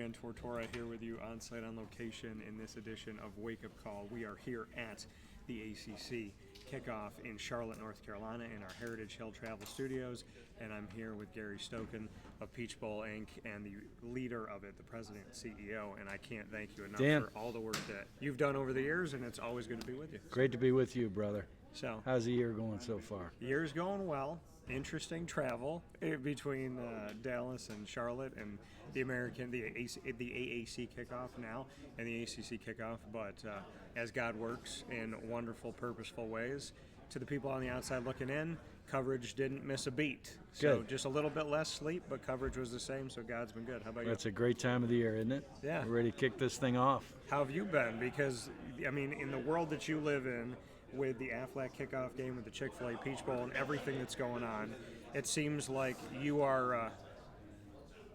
Dan Tortora here with you on site on location in this edition of Wake Up Call. We are here at the ACC Kickoff in Charlotte, North Carolina in our Heritage Hill Travel Studios, and I'm here with Gary Stokan of Peach Bowl Inc. and the leader of it, the president and CEO, and I can't thank you enough Dan, for all the work that you've done over the years, and it's always good to be with you. great to be with you, brother. So, how's the year going so far? Year's going well. Interesting travel between Dallas and Charlotte and the AAC kickoff now and the ACC kickoff, but as God works in wonderful, purposeful ways, to the people on the outside looking in, coverage didn't miss a beat. So Good. just a little bit less sleep, but coverage was the same, so God's been good. How about you? That's a great time of the year, isn't it? Yeah. We're ready to kick this thing off. How have you been? Because, I mean, in the world that you live in, with the Aflac Kickoff Game, with the Chuck-fil-A Peach Bowl, and everything that's going on, it seems like you are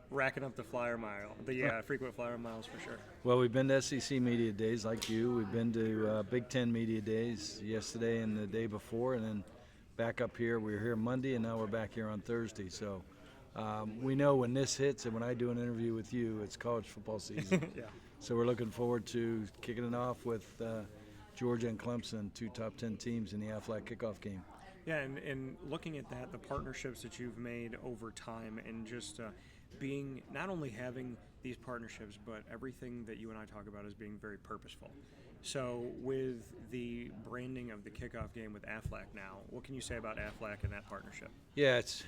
racking up the frequent flyer miles for sure. Well, we've been to SEC Media Days like you. We've been to Big Ten Media Days yesterday and the day before, and then back up here. We were here Monday, and now we're back here on Thursday. So we know when this hits and when I do an interview with you, it's college football season. Yeah. So we're looking forward to kicking it off with Georgia and Clemson, two top 10 teams in the Aflac Kickoff Game. Yeah, and looking at that, the partnerships that you've made over time, and just being, not only having these partnerships, but everything that you and I talk about as being very purposeful. So with the branding of the kickoff game with Aflac now, what can you say about Aflac and that partnership? Yeah, it's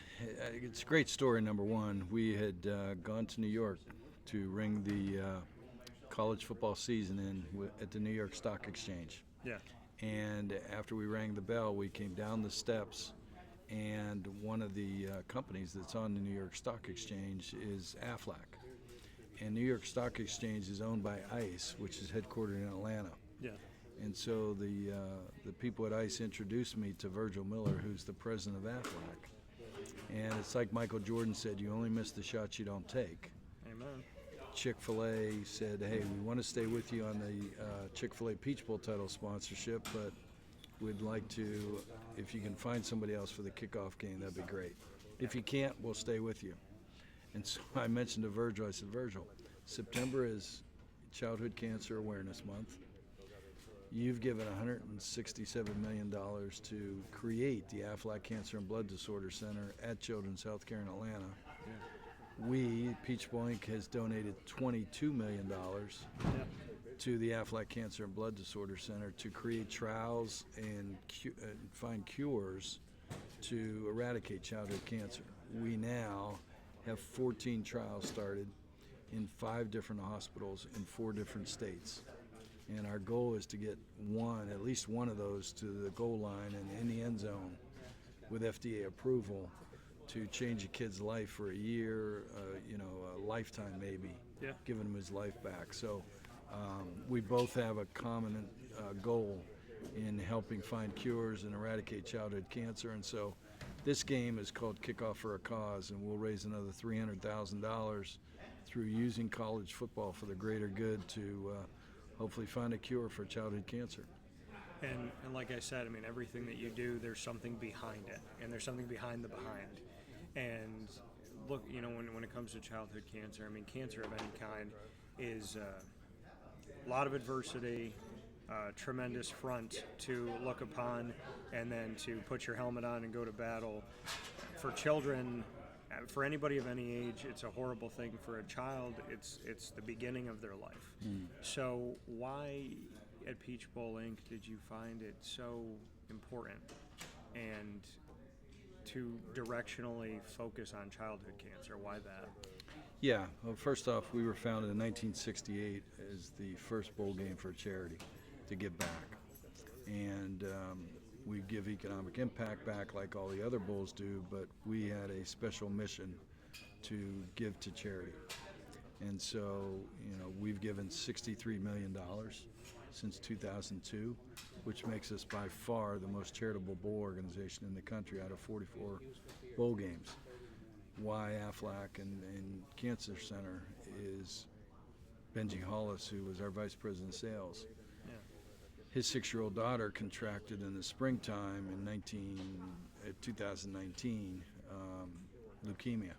a great story, number one. We had gone to New York to ring the college football season in at the New York Stock Exchange. Yeah. And after we rang the bell, we came down the steps, and one of the companies that's on the New York Stock Exchange is Aflac. And New York Stock Exchange is owned by ICE, which is headquartered in Atlanta. Yeah. And so the people at ICE introduced me to Virgil Miller, who's the president of Aflac. And it's like Michael Jordan said, you only miss the shots you don't take. Amen. Chick-fil-A said, hey, we want to stay with you on the Chick-fil-A Peach Bowl title sponsorship, but we'd like to, if you can find somebody else for the kickoff game, that'd be great. If you can't, we'll stay with you. And so I mentioned to Virgil, I said, Virgil, September is Childhood Cancer Awareness Month. You've given $167 million to create the Aflac Cancer and Blood Disorder Center at Children's Healthcare in Atlanta. Yeah. We, Peach Bowl Inc., has donated $22 million to the Aflac Cancer and Blood Disorder Center to create trials and find cures to eradicate childhood cancer. We now have 14 trials started in 5 different hospitals in 4 different states. And our goal is to get at least one of those to the goal line and in the end zone with FDA approval to change a kid's life for a year, a lifetime maybe, giving him his life back. So we both have a common goal in helping find cures and eradicate childhood cancer. And so this game is called Kickoff for a Cause, and we'll raise another $300,000 through using college football for the greater good to hopefully find a cure for childhood cancer. And like I said, I mean, everything that you do, there's something behind it, and there's something behind the behind. And look, when it comes to childhood cancer, I mean, cancer of any kind is a lot of adversity, tremendous front to look upon, and then to put your helmet on and go to battle. For children, for anybody of any age, it's a horrible thing. For a child, it's the beginning of their life. So why at Peach Bowl Inc. did you find it so important and to directionally focus on childhood cancer? Why that? Yeah, well, first off, we were founded in 1968 as the first bowl game for a charity to give back. And we give economic impact back like all the other bowls do, but we had a special mission to give to charity. And so, we've given $63 million since 2002, which makes us by far the most charitable bowl organization in the country out of 44 bowl games. Why Aflac and Cancer Center is Benji Hollis, who was our vice president of sales. Yeah. His 6-year-old daughter contracted in the springtime in 2019 leukemia.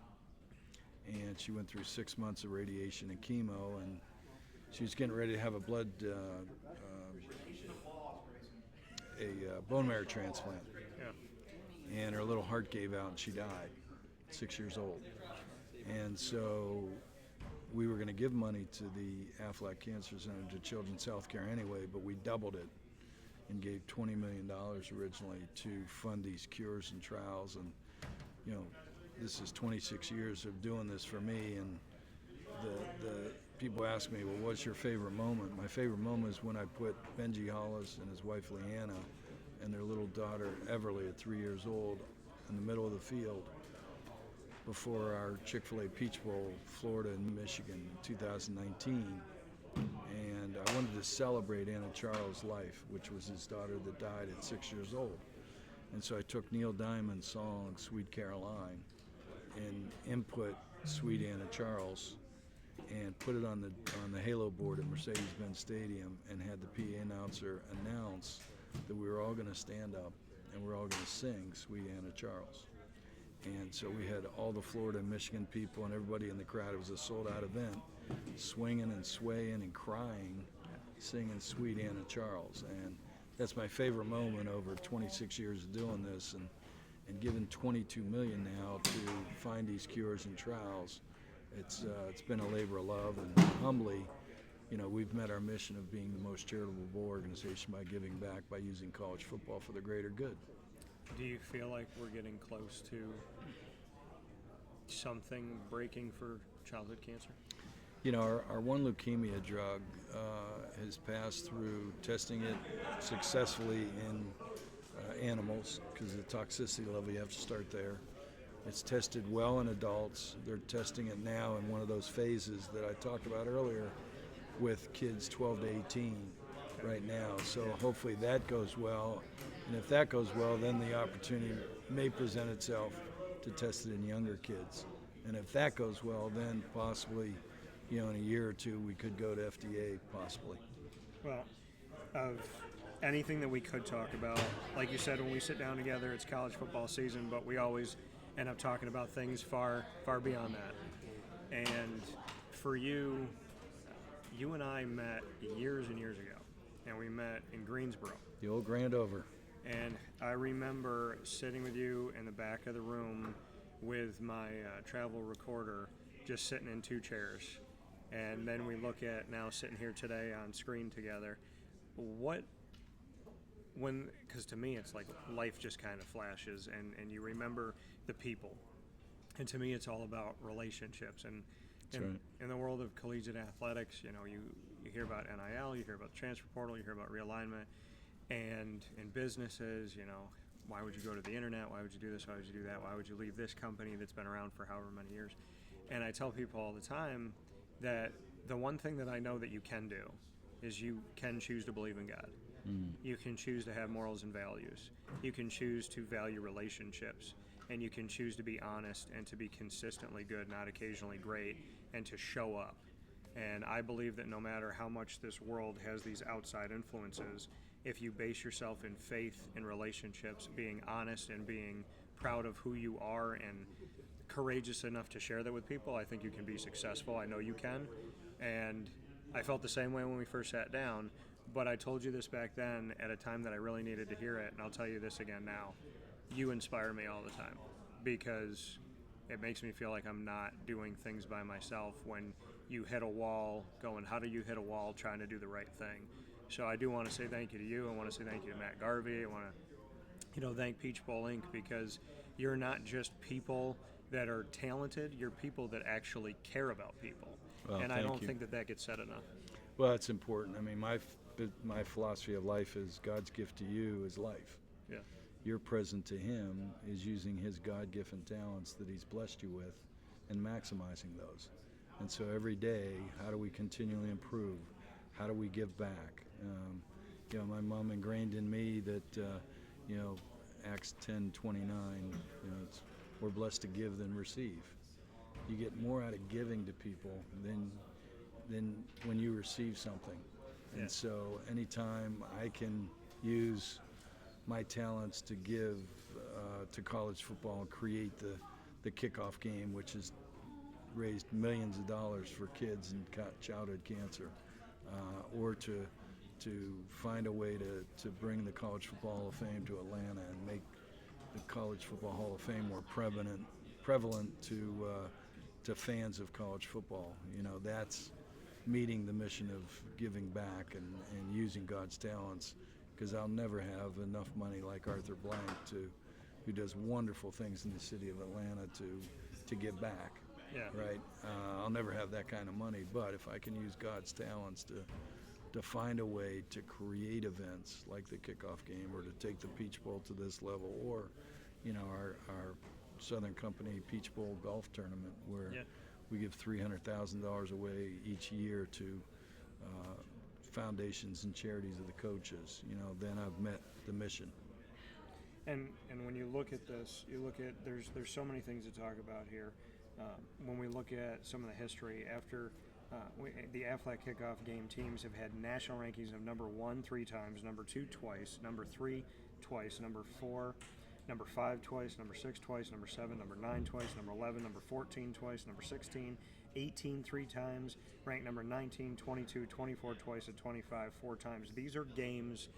and she went through 6 months of radiation and chemo, and she was getting ready to have a bone marrow transplant. Yeah. And her little heart gave out and she died, 6 years old. And so we were going to give money to the Aflac Cancer Center to Children's Healthcare anyway, but we doubled it and gave $20 million originally to fund these cures and trials. And, you know, this is 26 years of doing this for me, and the people ask me, well, what's your favorite moment? My favorite moment is when I put Benji Hollis and his wife Leanna and their little daughter Everly at 3 years old in the middle of the field before our Chick-fil-A Peach Bowl, Florida and Michigan, 2019. And I wanted to celebrate Anna Charles' life, which was his daughter that died at 6 years old. And so I took Neil Diamond's song, Sweet Caroline, and input Sweet Anna Charles, and put it on the halo board at Mercedes-Benz Stadium, and had the PA announcer announce that we were all going to stand up and we're all going to sing Sweet Anna Charles. And so we had all the Florida and Michigan people and everybody in the crowd. It was a sold-out event, swinging and swaying and crying, singing Sweet Anna Charles. And that's my favorite moment over 26 years of doing this, and given $22 million now to find these cures and trials. It's been a labor of love, and humbly, you know, we've met our mission of being the most charitable bowl organization by giving back by using college football for the greater good. Do you feel like we're getting close to something breaking for childhood cancer? You know, our one leukemia drug has passed through testing it successfully in animals, because the toxicity level, you have to start there. It's tested well in adults. They're testing it now in one of those phases that I talked about earlier with kids 12 to 18 right now. So hopefully that goes well. And if that goes well, then the opportunity may present itself to test it in younger kids. And if that goes well, then possibly, you know, in a year or two, we could go to FDA, possibly. Well, of anything that we could talk about, like you said, when we sit down together, it's college football season, but we always end up talking about things far, far beyond that. And for you, you and I met years and years ago, and we met in Greensboro. The old Grand Over. And I remember sitting with you in the back of the room with my travel recorder, just sitting in two chairs. And then we look at now sitting here today on screen together. Because to me it's like life just kind of flashes, and you remember the people. And to me it's all about relationships. And in the world of collegiate athletics, you know, you hear about NIL, you hear about the transfer portal, you hear about realignment. And in businesses, you know, why would you go to the internet? Why would you do this? Why would you do that? Why would you leave this company that's been around for however many years? And I tell people all the time that the one thing that I know that you can do is you can choose to believe in God. You can choose to have morals and values. You can choose to value relationships. And you can choose to be honest and to be consistently good, not occasionally great, and to show up. And I believe that no matter how much this world has these outside influences, if you base yourself in faith in relationships, being honest and being proud of who you are and courageous enough to share that with people, I think you can be successful. I know you can. And I felt the same way when we first sat down, but I told you this back then at a time that I really needed to hear it, and I'll tell you this again now. You inspire me all the time, because it makes me feel like I'm not doing things by myself when you hit a wall going, how do you hit a wall trying to do the right thing? So I do want to say thank you to you. I want to say thank you to Matt Garvey. I want to, thank Peach Bowl Inc., because you're not just people that are talented, you're people that actually care about people. Well, and I don't think that gets said enough. Well, it's important. I mean, my philosophy of life is God's gift to you is life. Yeah. Your present to him is using his God-given talents that he's blessed you with and maximizing those. And so every day, how do we continually improve? How do we give back? My mom ingrained in me that, Acts 10:29, we're blessed to give than receive. You get more out of giving to people than when you receive something. Yeah. And so anytime I can use my talents to give to college football and create the kickoff game, which is raised millions of dollars for kids and childhood cancer, or to find a way to bring the College Football Hall of Fame to Atlanta and make the College Football Hall of Fame more prevalent to fans of college football. That's meeting the mission of giving back and using God's talents, because I'll never have enough money like Arthur Blank, who does wonderful things in the city of Atlanta, to give back. Yeah. Right? I'll never have that kind of money, but if I can use God's talents to find a way to create events like the kickoff game, or to take the Peach Bowl to this level, or our Southern Company Peach Bowl golf tournament, where we give $300,000 away each year to foundations and charities of the coaches. Then I've met the mission. And when you look at this, there's so many things to talk about here. When we look at some of the history, after the Aflac Kickoff Game teams have had national rankings of number 1 3 times, number 2 twice, number 3 twice, number 4, number 5 twice, number 6 twice, number 7, number 9 twice, number 11, number 14 twice, number 16, 18 3 times, ranked number 19, 22, 24 twice, and 25 4 times. These are games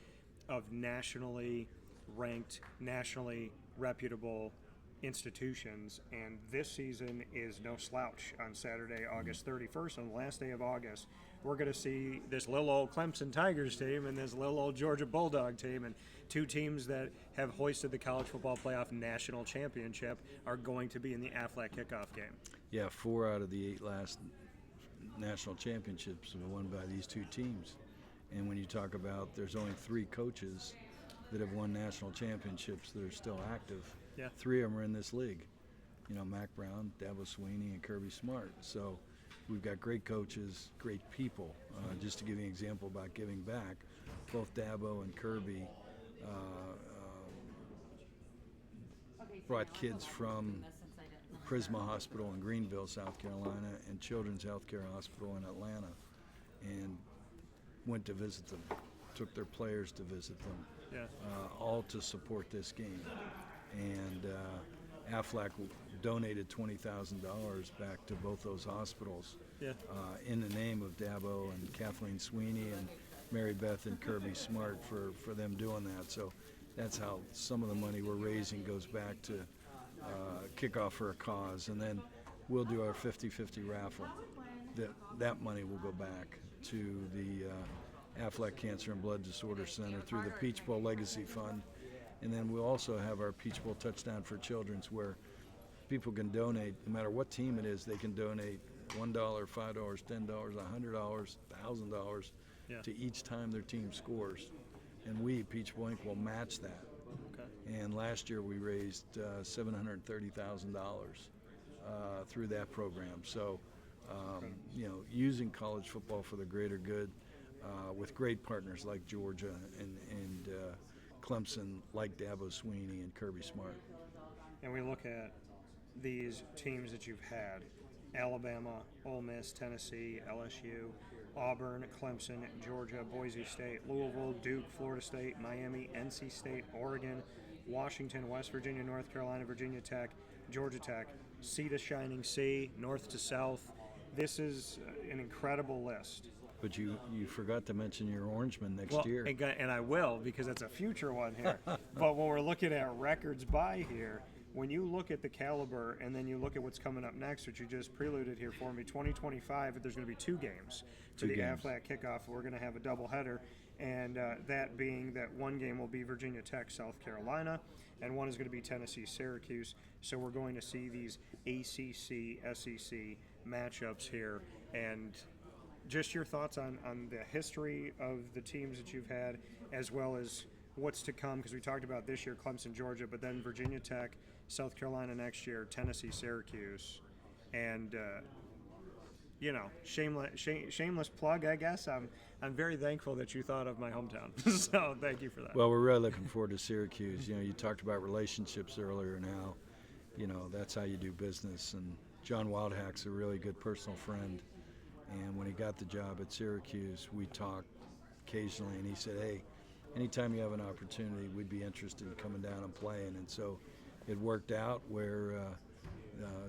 of nationally ranked, nationally reputable institutions, and this season is no slouch. On Saturday, August 31st, on the last day of August, we're going to see this little old Clemson Tigers team and this little old Georgia Bulldog team, and two teams that have hoisted the College Football Playoff National Championship are going to be in the Aflac Kickoff Game. Yeah, 4 out of the 8 last national championships were won by these two teams. And when you talk about, there's only 3 coaches that have won national championships that are still active. Yeah. 3 of them are in this league. Mac Brown, Dabo Sweeney, and Kirby Smart. So we've got great coaches, great people. Just to give you an example about giving back, both Dabo and Kirby brought kids from Prisma Hospital in Greenville, South Carolina, and Children's Healthcare Hospital in Atlanta, and went to visit them, took their players to visit them, all to support this game. And Aflac donated $20,000 back to both those hospitals in the name of Dabo and Kathleen Sweeney and Mary Beth and Kirby Smart for them doing that. So that's how some of the money we're raising goes back to Kickoff for a Cause. And then we'll do our 50-50 raffle. That money will go back to the Aflac Cancer and Blood Disorder Center through the Peach Bowl Legacy Fund. And then we'll also have our Peach Bowl Touchdown for Children's, where people can donate, no matter what team it is. They can donate $1, $5, $10, $100, $1,000 to each time their team scores. And we, Peach Bowl Inc., will match that. Okay. And last year we raised $730,000 through that program. So, using college football for the greater good, with great partners like Georgia and Clemson, like Dabo Sweeney and Kirby Smart. And we look at these teams that you've had: Alabama, Ole Miss, Tennessee, LSU, Auburn, Clemson, Georgia, Boise State, Louisville, Duke, Florida State, Miami, NC State, Oregon, Washington, West Virginia, North Carolina, Virginia Tech, Georgia Tech, sea to shining sea, north to south. This is an incredible list. But you forgot to mention your Orangeman next year. And I will, because that's a future one here. But when we're looking at records by here, when you look at the caliber and then you look at what's coming up next, which you just preluded here for me, 2025, there's going to be 2 games to the Aflac Kickoff. We're going to have a doubleheader, and that being that one game will be Virginia Tech, South Carolina, and one is going to be Tennessee, Syracuse. So we're going to see these ACC, SEC matchups here. And just your thoughts on the history of the teams that you've had, as well as what's to come, because we talked about this year Clemson, Georgia, but then Virginia Tech, South Carolina next year, Tennessee, Syracuse, and shameless plug, I guess. I'm very thankful that you thought of my hometown, so thank you for that. Well, we're really looking forward to Syracuse. You talked about relationships earlier, and how that's how you do business. And John Wildhack's a really good personal friend. And when he got the job at Syracuse, we talked occasionally, and he said, hey, anytime you have an opportunity, we'd be interested in coming down and playing. And so it worked out where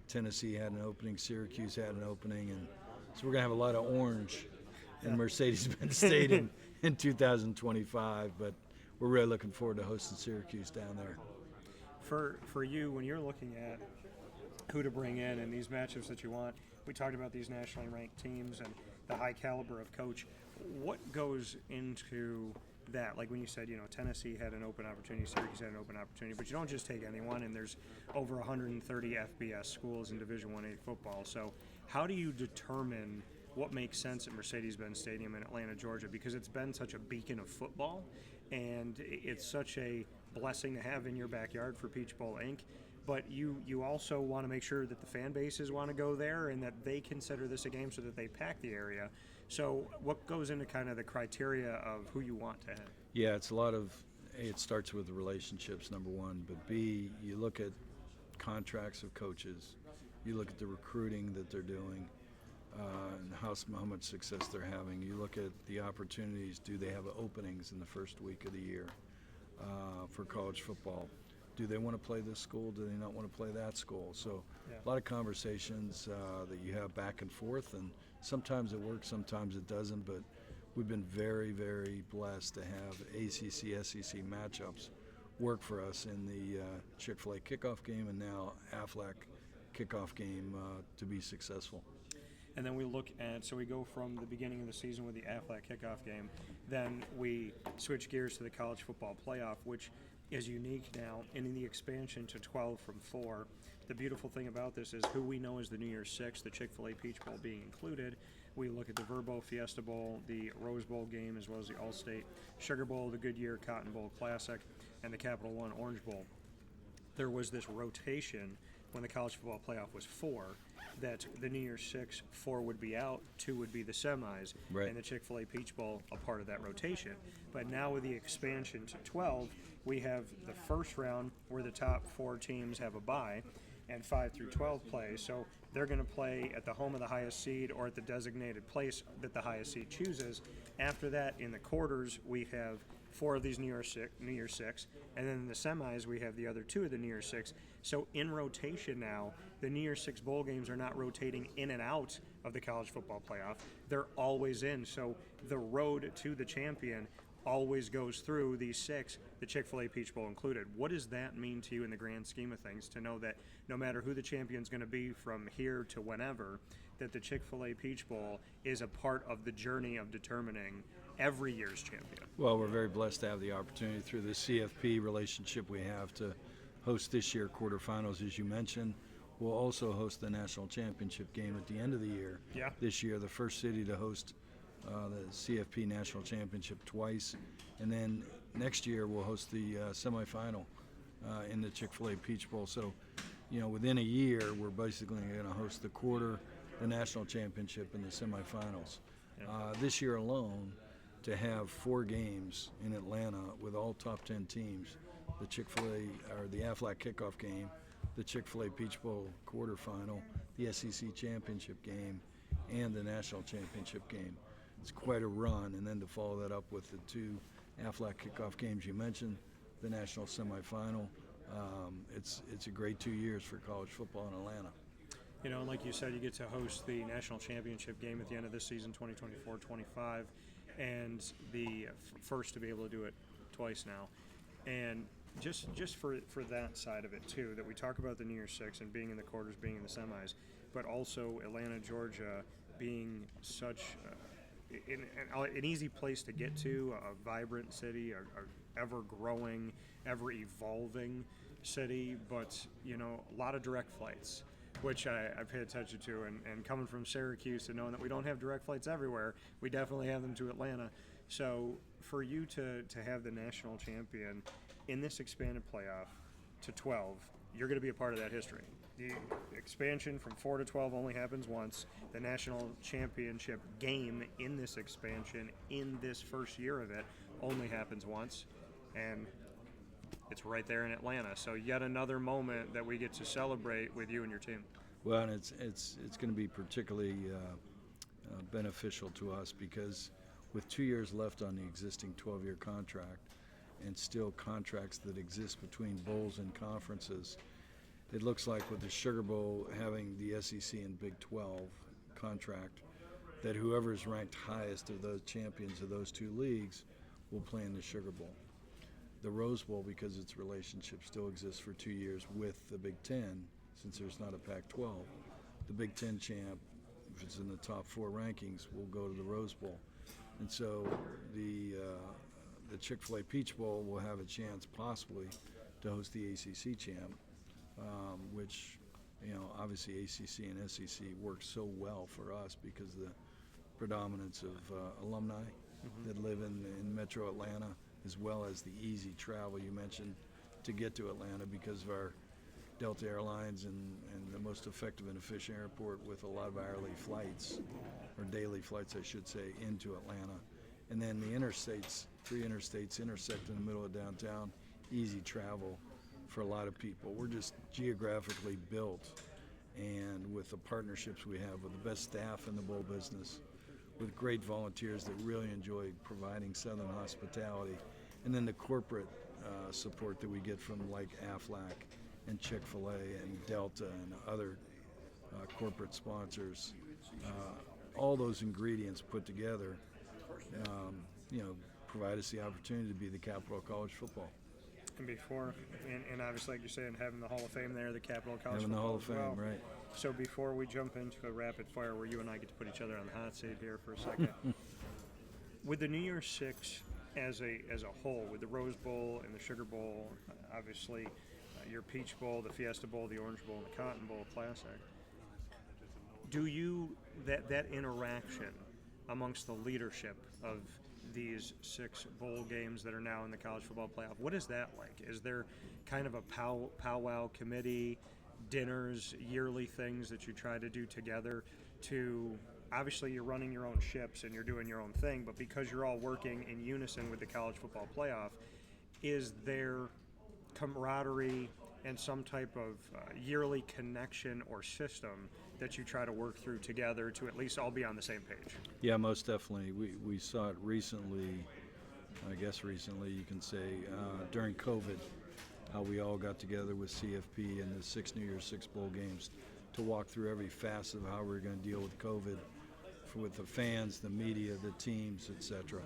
Tennessee had an opening, Syracuse had an opening, and so we're going to have a lot of orange in Mercedes-Benz Stadium in 2025, but we're really looking forward to hosting Syracuse down there. For you, when you're looking at who to bring in and these matchups that you want, we talked about these nationally ranked teams and the high caliber of coach. What goes into that? Like when you said, Tennessee had an open opportunity, Syracuse had an open opportunity, but you don't just take anyone, and there's over 130 FBS schools in Division I-A football. So how do you determine what makes sense at Mercedes-Benz Stadium in Atlanta, Georgia? Because it's been such a beacon of football, and it's such a blessing to have in your backyard for Peach Bowl Inc., but you also want to make sure that the fan bases want to go there and that they consider this a game so that they pack the area. So what goes into kind of the criteria of who you want to have? Yeah, it's it starts with the relationships, number one, but B, you look at contracts of coaches, you look at the recruiting that they're doing, and how much success they're having. You look at the opportunities. Do they have openings in the first week of the year for college football? Do they want to play this school? Do they not want to play that school? So a lot of conversations that you have back and forth, and sometimes it works, sometimes it doesn't, but we've been very, very blessed to have ACC-SEC matchups work for us in the Chick-fil-A Kickoff Game and now Aflac Kickoff Game to be successful. And then we look at, so we go from the beginning of the season with the Aflac Kickoff Game, then we switch gears to the college football playoff, which is unique now, and in the expansion to 12 from 4. The beautiful thing about this is who we know as the New Year's Six, the Chick-fil-A Peach Bowl being included. We look at the Verbo Fiesta Bowl, the Rose Bowl game, as well as the All-State Sugar Bowl, the Goodyear Cotton Bowl Classic, and the Capital One Orange Bowl. There was this rotation when the college football playoff was 4, that the New Year's Six, 4 would be out, 2 would be the semis, right, and the Chick-fil-A Peach Bowl a part of that rotation. But now with the expansion to 12, we have the first round where the top 4 teams have a bye, and 5 through 12 play. So they're going to play at the home of the highest seed or at the designated place that the highest seed chooses. After that, in the quarters, we have 4 of these New Year's Six, and then in the semis, we have the other 2 of the New Year's Six. So in rotation now, the New Year's Six bowl games are not rotating in and out of the college football playoff. They're always in. So the road to the champion always goes through these 6, the Chick-fil-A Peach Bowl included. What does that mean to you in the grand scheme of things, to know that no matter who the champion's going to be from here to whenever, that the Chick-fil-A Peach Bowl is a part of the journey of determining every year's champion? Well, we're very blessed to have the opportunity through the CFP relationship we have to host this year quarterfinals, as you mentioned. We'll also host the national championship game at the end of the year. Yeah. This year, the first city to host the CFP National Championship twice, and then next year we'll host the semifinal in the Chick-fil-A Peach Bowl. So, within a year, we're basically going to host the quarter, the national championship, and the semifinals. Yeah. This year alone, to have 4 games in Atlanta with all top 10 teams, the Chick-fil-A or the Aflac Kickoff Game, the Chick-fil-A Peach Bowl quarterfinal, the SEC Championship game, and the national championship game. It's quite a run, and then to follow that up with the 2 Aflac Kickoff Games you mentioned, the national semifinal, it's a great 2 years for college football in Atlanta. Like you said, you get to host the national championship game at the end of this season, 2024-25, and the first to be able to do it twice now. And just for that side of it, too, that we talk about the New Year's Six and being in the quarters, being in the semis, but also Atlanta, Georgia being such an easy place to get to, a vibrant city, a ever-growing, ever-evolving city, but, a lot of direct flights, which I pay attention to. And coming from Syracuse and knowing that we don't have direct flights everywhere, we definitely have them to Atlanta. So for you to have the national champion in this expanded playoff to 12, you're going to be a part of that history. The expansion from 4 to 12 only happens once. The national championship game in this expansion, in this first year of it, only happens once. And it's right there in Atlanta. So yet another moment that we get to celebrate with you and your team. Well, and it's going to be particularly beneficial to us because with 2 years left on the existing 12-year contract and still contracts that exist between bowls and conferences, it looks like with the Sugar Bowl having the SEC and Big 12 contract, that whoever's ranked highest of those champions of those two leagues will play in the Sugar Bowl. The Rose Bowl, because its relationship still exists for 2 years with the Big Ten, since there's not a Pac-12, the Big Ten champ, if it's in the top 4 rankings, will go to the Rose Bowl. And so the Chick-fil-A Peach Bowl will have a chance possibly to host the ACC champ, which, obviously ACC and SEC work so well for us because of the predominance of alumni that live in Metro Atlanta, as well as the easy travel you mentioned to get to Atlanta because of our Delta Airlines and the most effective and efficient airport with a lot of hourly flights, or daily flights I should say, into Atlanta. And then the interstates, 3 interstates intersect in the middle of downtown, easy travel for a lot of people. We're just geographically built, and with the partnerships we have with the best staff in the bowl business, with great volunteers that really enjoy providing Southern hospitality, and then the corporate support that we get from like Aflac and Chick-fil-A and Delta and other corporate sponsors. All those ingredients put together, provide us the opportunity to be the capital of college football. And before, and obviously, like you're saying, having the Hall of Fame there, the capital of college having football. Having the Hall of Fame, right. So before we jump into a rapid fire where you and I get to put each other on the hot seat here for a second, with the New Year's Six as a whole, with the Rose Bowl and the Sugar Bowl, obviously your Peach Bowl, the Fiesta Bowl, the Orange Bowl, and the Cotton Bowl Classic, do you, that interaction amongst the leadership of these 6 bowl games that are now in the college football playoff, what is that like? Is there kind of a powwow committee, dinners, yearly things that you try to do together to, obviously you're running your own ships and you're doing your own thing, but because you're all working in unison with the college football playoff, is there camaraderie and some type of yearly connection or system that you try to work through together to at least all be on the same page? Yeah, most definitely. We saw it recently, I guess recently you can say, during COVID, how we all got together with CFP and the 6 New Year's 6 bowl games to walk through every facet of how we're going to deal with COVID with the fans, the media, the teams, etc.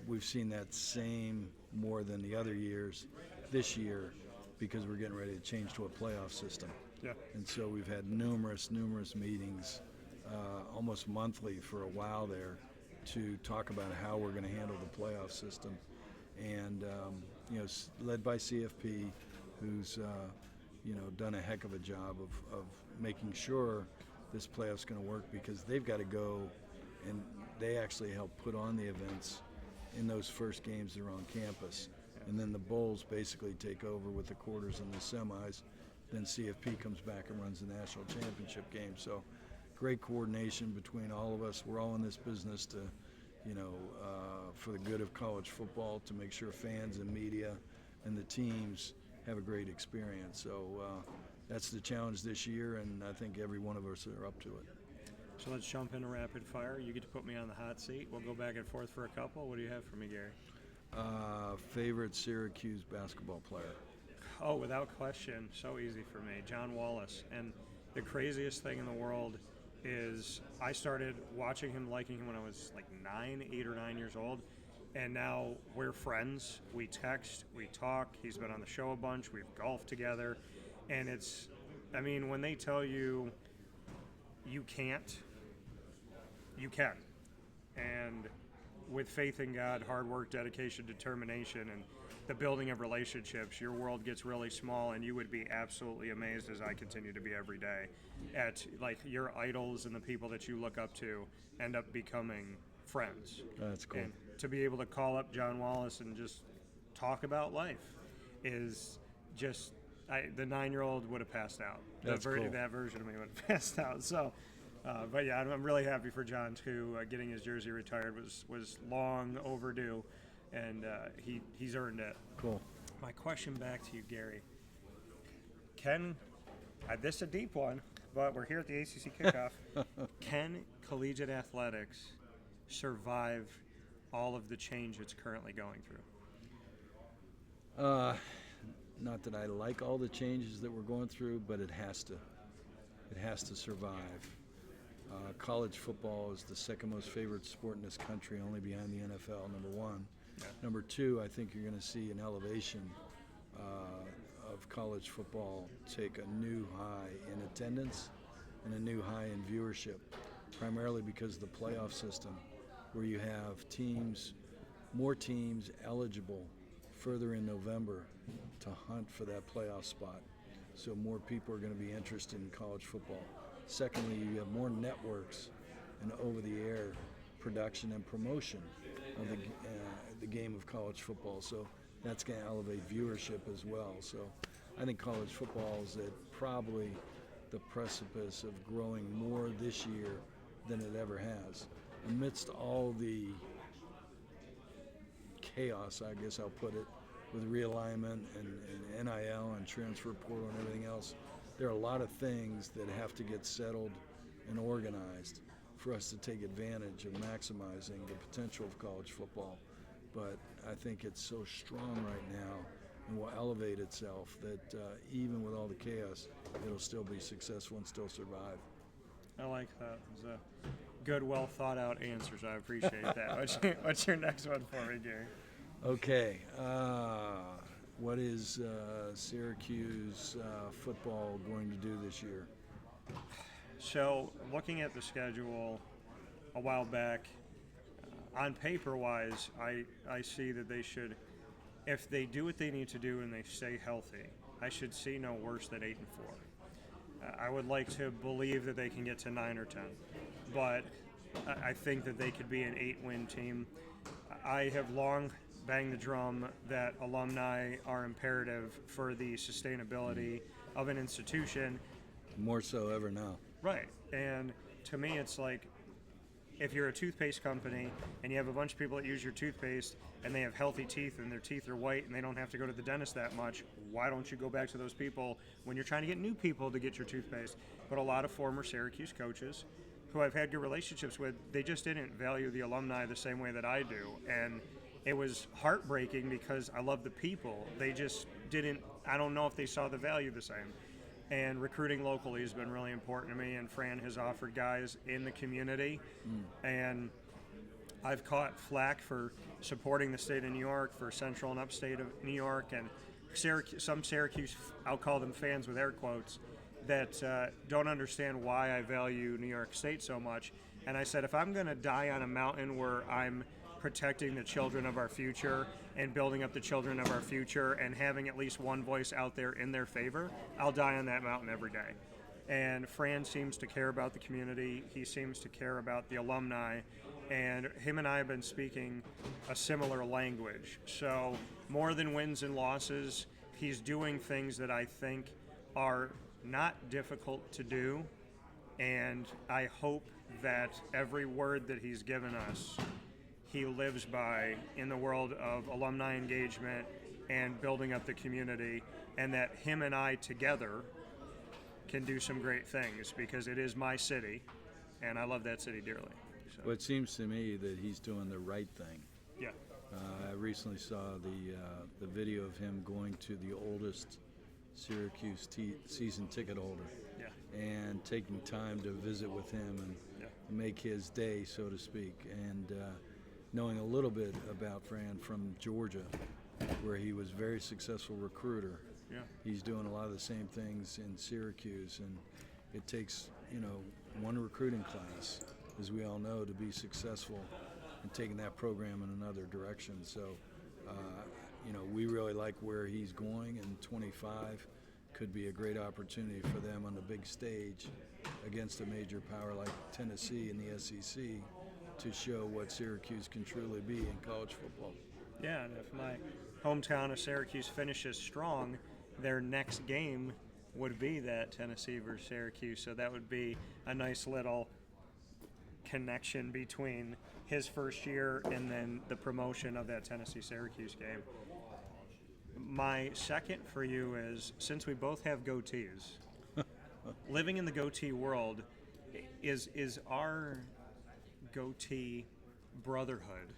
We've seen that same more than the other years this year because we're getting ready to change to a playoff system. Yeah. And so we've had numerous meetings, almost monthly for a while there, to talk about how we're going to handle the playoff system. And, led by CFP, who's, done a heck of a job of making sure this playoff's going to work, because they've got to go, and they actually help put on the events in those first games that are on campus. And then the bowls basically take over with the quarters and the semis. Then CFP comes back and runs the national championship game. So great coordination between all of us. We're all in this business to, for the good of college football, to make sure fans and media and the teams have a great experience. So that's the challenge this year, and I think every one of us are up to it. So let's jump into rapid fire. You get to put me on the hot seat. We'll go back and forth for a couple. What do you have for me, Gary? Favorite Syracuse basketball player? Oh, without question, so easy for me, John Wallace. And the craziest thing in the world is I started watching him, liking him when I was like 8 or 9 years old, and now we're friends. We text, we talk. He's been on the show a bunch. We've golfed together, and when they tell you you can't, you can. And with faith in God, hard work, dedication, determination, and the building of relationships, your world gets really small, and you would be absolutely amazed, as I continue to be every day, at like your idols and the people that you look up to end up becoming friends. That's cool. And to be able to call up John Wallace and just talk about life is just, the 9-year-old would have passed out. That's cool. That version of me would have passed out. So, but yeah, I'm really happy for John too. Getting his jersey retired was long overdue, and he's earned it. Cool. My question back to you, Gary. This is a deep one, but we're here at the ACC Kickoff. Can collegiate athletics survive all of the change it's currently going through? not that I like all the changes that we're going through, but it has to survive. College football is the second most favorite sport in this country, only behind the NFL, number one. Yeah. Number two, I think you're going to see an elevation of college football take a new high in attendance and a new high in viewership, primarily because of the playoff system, where you have more teams eligible further in November to hunt for that playoff spot. So more people are going to be interested in college football. Secondly, you have more networks and over-the-air production and promotion of the game of college football. So that's going to elevate viewership as well. So I think college football is at probably the precipice of growing more this year than it ever has. Amidst all the chaos, I guess I'll put it, with realignment and NIL and transfer portal and everything else, there are a lot of things that have to get settled and organized for us to take advantage of maximizing the potential of college football. But I think it's so strong right now and will elevate itself that even with all the chaos, it'll still be successful and still survive. I like that. It's a good, well thought out answers. I appreciate that. What's your next one for me, Gary? Okay. What is Syracuse football going to do this year? So, looking at the schedule a while back, on paper-wise, I see that they should, if they do what they need to do and they stay healthy, I should see no worse than 8-4. I would like to believe that they can get to 9 or 10, but I think that they could be an 8-win team. I have long banged the drum that alumni are imperative for the sustainability of an institution. More so ever now. Right, and to me it's like, if you're a toothpaste company and you have a bunch of people that use your toothpaste and they have healthy teeth and their teeth are white and they don't have to go to the dentist that much, why don't you go back to those people when you're trying to get new people to get your toothpaste? But a lot of former Syracuse coaches who I've had good relationships with, they just didn't value the alumni the same way that I do. And it was heartbreaking because I love the people. They just didn't, I don't know if they saw the value the same. And recruiting locally has been really important to me, and Fran has offered guys in the community. And I've caught flack for supporting the state of New York, for central and upstate of New York, and some Syracuse, I'll call them fans with air quotes, that don't understand why I value New York State so much. And I said, if I'm going to die on a mountain where I'm protecting the children of our future and building up the children of our future and having at least one voice out there in their favor, I'll die on that mountain every day. And Fran seems to care about the community. He seems to care about the alumni. And him and I have been speaking a similar language. So more than wins and losses, he's doing things that I think are not difficult to do. And I hope that every word that he's given us, he lives by in the world of alumni engagement and building up the community, and that him and I together can do some great things, because it is my city and I love that city dearly. So. Well, it seems to me that he's doing the right thing. Yeah. I recently saw the video of him going to the oldest Syracuse season ticket holder. Yeah. And taking time to visit with him and make his day, so to speak. And knowing a little bit about Fran from Georgia, where he was a very successful recruiter. Yeah. He's doing a lot of the same things in Syracuse, and it takes, one recruiting class, as we all know, to be successful in taking that program in another direction. So, we really like where he's going, and 25 could be a great opportunity for them on the big stage against a major power like Tennessee in the SEC to show what Syracuse can truly be in college football. Yeah, and if my hometown of Syracuse finishes strong, their next game would be that Tennessee versus Syracuse. So that would be a nice little connection between his first year and then the promotion of that Tennessee-Syracuse game. My second for you is, since we both have goatees, living in the goatee world, is our goatee brotherhood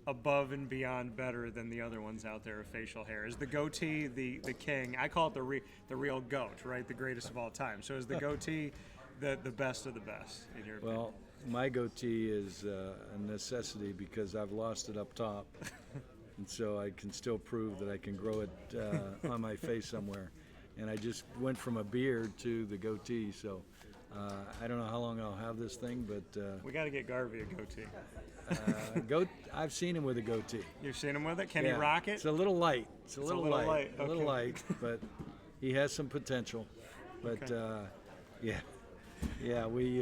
above and beyond better than the other ones out there of facial hair? Is the goatee the king? I call it the real goat, right? The greatest of all time. So is the goatee the best of the best in your opinion? Well, my goatee is a necessity because I've lost it up top, and so I can still prove that I can grow it on my face somewhere. And I just went from a beard to the goatee, so I don't know how long I'll have this thing, but we got to get Garvey a goatee. I've seen him with a goatee. You've seen him with it? Can he rock it? It's a little light. It's a little light. Okay. A little light, but he has some potential. But okay. yeah, we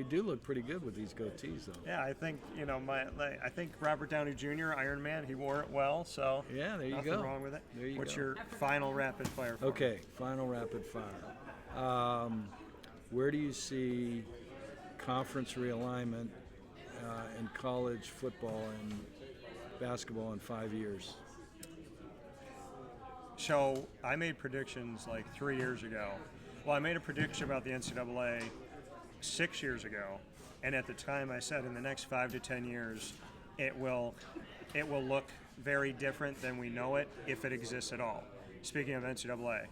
do look pretty good with these goatees, though. Yeah, I think I think Robert Downey Jr., Iron Man, he wore it well. So yeah, there you nothing go. wrong with it. There you What's go. your final rapid fire? Okay, final rapid fire. Where do you see conference realignment in college football and basketball in 5 years? So I made predictions like 3 years ago. Well, I made a prediction about the NCAA 6 years ago, and at the time I said in the next 5 to 10 years, it will look very different than we know it if it exists at all. Speaking of NCAA,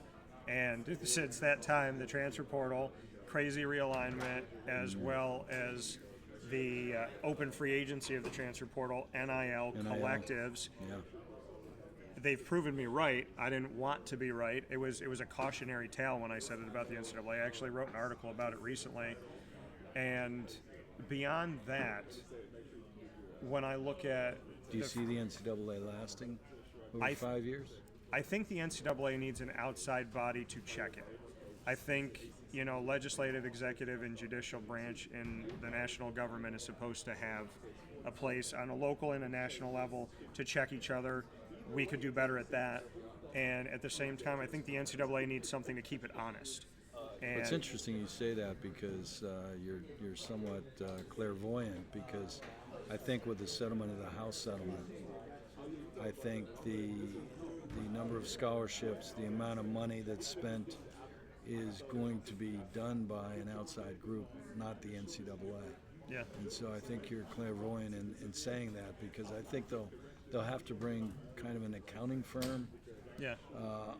and since that time, the transfer portal, crazy realignment, as well as the open free agency of the transfer portal, NIL collectives. Yeah. They've proven me right. I didn't want to be right. It was a cautionary tale when I said it about the NCAA. I actually wrote an article about it recently. And beyond that, when I look at... Do you see the NCAA lasting over 5 years? I think the NCAA needs an outside body to check it. I think, legislative, executive, and judicial branch in the national government is supposed to have a place on a local and a national level to check each other. We could do better at that. And at the same time, I think the NCAA needs something to keep it honest. And it's interesting you say that because you're somewhat clairvoyant, because I think with the settlement of the House settlement, I think the number of scholarships, the amount of money that's spent is going to be done by an outside group, not the NCAA. Yeah. And so I think you're clairvoyant in saying that, because I think they'll have to bring kind of an accounting firm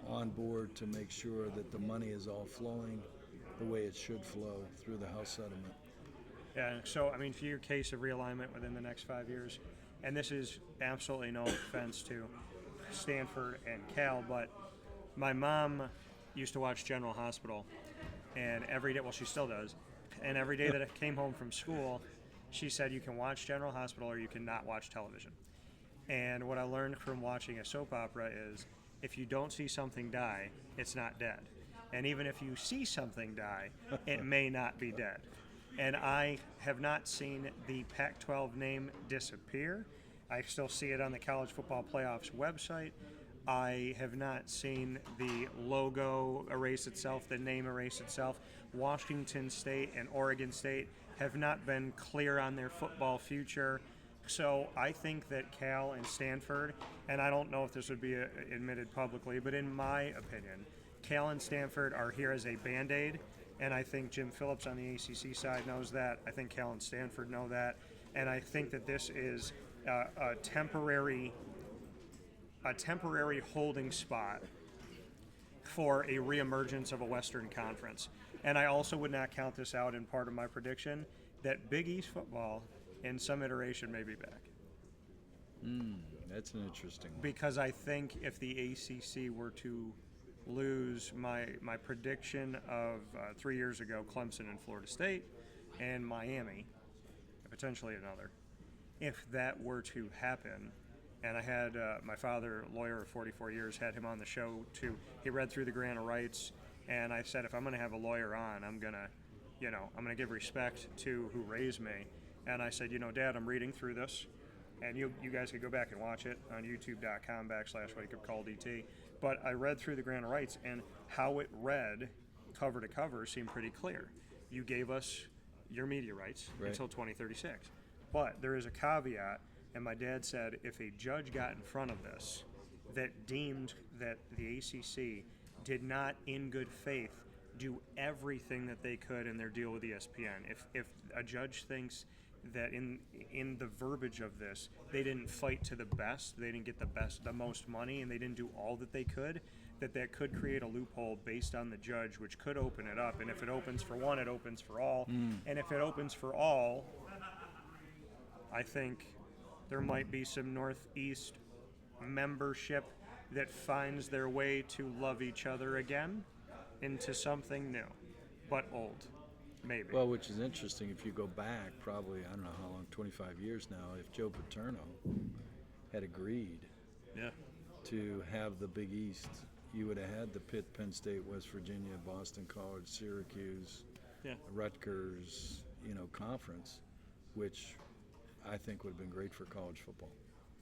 on board to make sure that the money is all flowing the way it should flow through the House settlement. Yeah, so, for your case of realignment within the next 5 years, and this is absolutely no offense to Stanford and Cal, but my mom used to watch General Hospital, and every day, well, she still does, and every day that I came home from school, she said you can watch General Hospital or you cannot watch television. And what I learned from watching a soap opera is if you don't see something die, it's not dead. And even if you see something die, it may not be dead. And I have not seen the Pac-12 name disappear. I still see it on the College Football Playoffs website. I have not seen the logo erase itself, the name erase itself. Washington State and Oregon State have not been clear on their football future. So I think that Cal and Stanford, and I don't know if this would be admitted publicly, but in my opinion, Cal and Stanford are here as a Band-Aid, and I think Jim Phillips on the ACC side knows that. I think Cal and Stanford know that, and I think that this is a temporary holding spot for a reemergence of a Western Conference. And I also would not count this out in part of my prediction that Big East football in some iteration may be back. That's an interesting one. Because I think if the ACC were to lose my prediction of 3 years ago, Clemson and Florida State, and Miami, and potentially another, if that were to happen, and I had my father, lawyer of 44 years, had him on the show too. He read through the grant of rights, and I said, if I'm going to have a lawyer on, I'm going to give respect to who raised me. And I said, Dad, I'm reading through this, and you guys could go back and watch it on youtube.com/WakeUpCall.DT. But I read through the grant of rights, and how it read cover to cover seemed pretty clear. You gave us your media rights until 2036. But there is a caveat, and my dad said if a judge got in front of this that deemed that the ACC did not in good faith do everything that they could in their deal with ESPN, if a judge thinks that in the verbiage of this, they didn't fight to the best, they didn't get the most money, and they didn't do all that they could, that could create a loophole based on the judge, which could open it up. And if it opens for one, it opens for all. And if it opens for all, I think there might be some Northeast membership that finds their way to love each other again into something new, but old, maybe. Well, which is interesting. If you go back, probably, I don't know how long, 25 years now, if Joe Paterno had agreed to have the Big East, you would have had the Pitt, Penn State, West Virginia, Boston College, Syracuse, Rutgers, conference, which I think would have been great for college football.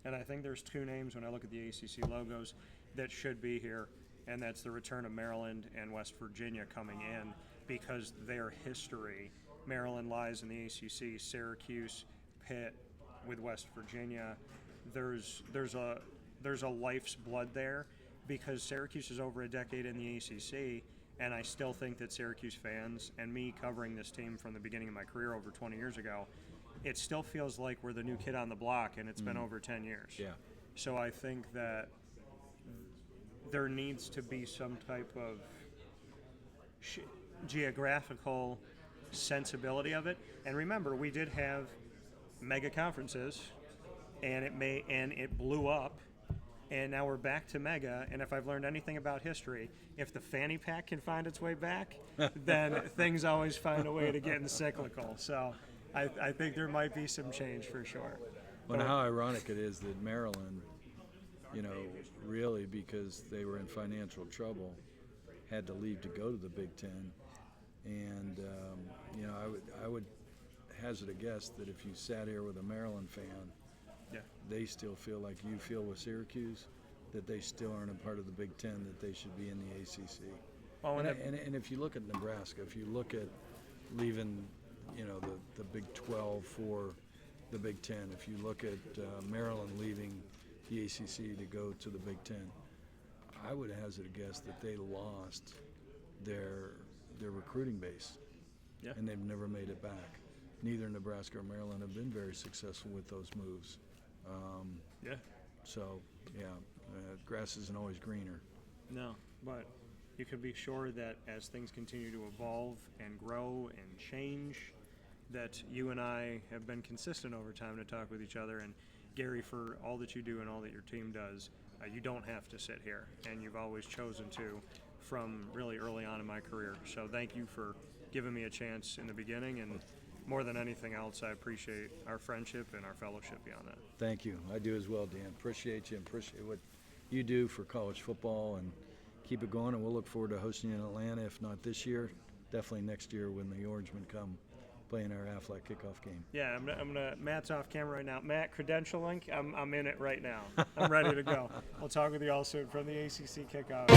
And I think there's two names when I look at the ACC logos that should be here, and that's the return of Maryland and West Virginia coming in, because their history, Maryland lies in the ACC, Syracuse, Pitt with West Virginia. There's a life's blood there, because Syracuse is over a decade in the ACC, and I still think that Syracuse fans, and me covering this team from the beginning of my career over 20 years ago, it still feels like we're the new kid on the block, and it's been over 10 years. Yeah. So I think that there needs to be some type of geographical sensibility of it. And remember, we did have mega conferences, and it blew up, and now we're back to mega. And if I've learned anything about history, if the fanny pack can find its way back, then things always find a way to get cyclical. So I think there might be some change for sure. Well, how ironic it is that Maryland, really, because they were in financial trouble, had to leave to go to the Big Ten. And, I would hazard a guess that if you sat here with a Maryland fan, they still feel like you feel with Syracuse, that they still aren't a part of the Big Ten, that they should be in the ACC. Oh, and if you look at Nebraska, if you look at leaving, the Big 12 for the Big Ten, if you look at Maryland leaving the ACC to go to the Big Ten, I would hazard a guess that they lost their recruiting base, and they've never made it back. Neither Nebraska or Maryland have been very successful with those moves. So, grass isn't always greener. No, but you can be sure that as things continue to evolve and grow and change, that you and I have been consistent over time to talk with each other. And Gary, for all that you do and all that your team does, you don't have to sit here, and you've always chosen to from really early on in my career. So thank you for giving me a chance in the beginning, and more than anything else, I appreciate our friendship and our fellowship beyond that. Thank you. I do as well, Dan. Appreciate you and appreciate what you do for college football, and keep it going, and we'll look forward to hosting you in Atlanta, if not this year, definitely next year when the Orangemen come playing our Aflac Kickoff Game. Yeah, I'm gonna Matt's off camera right now. Matt, credential link, I'm in it right now. I'm ready to go. I'll talk with you all soon from the ACC Kickoff.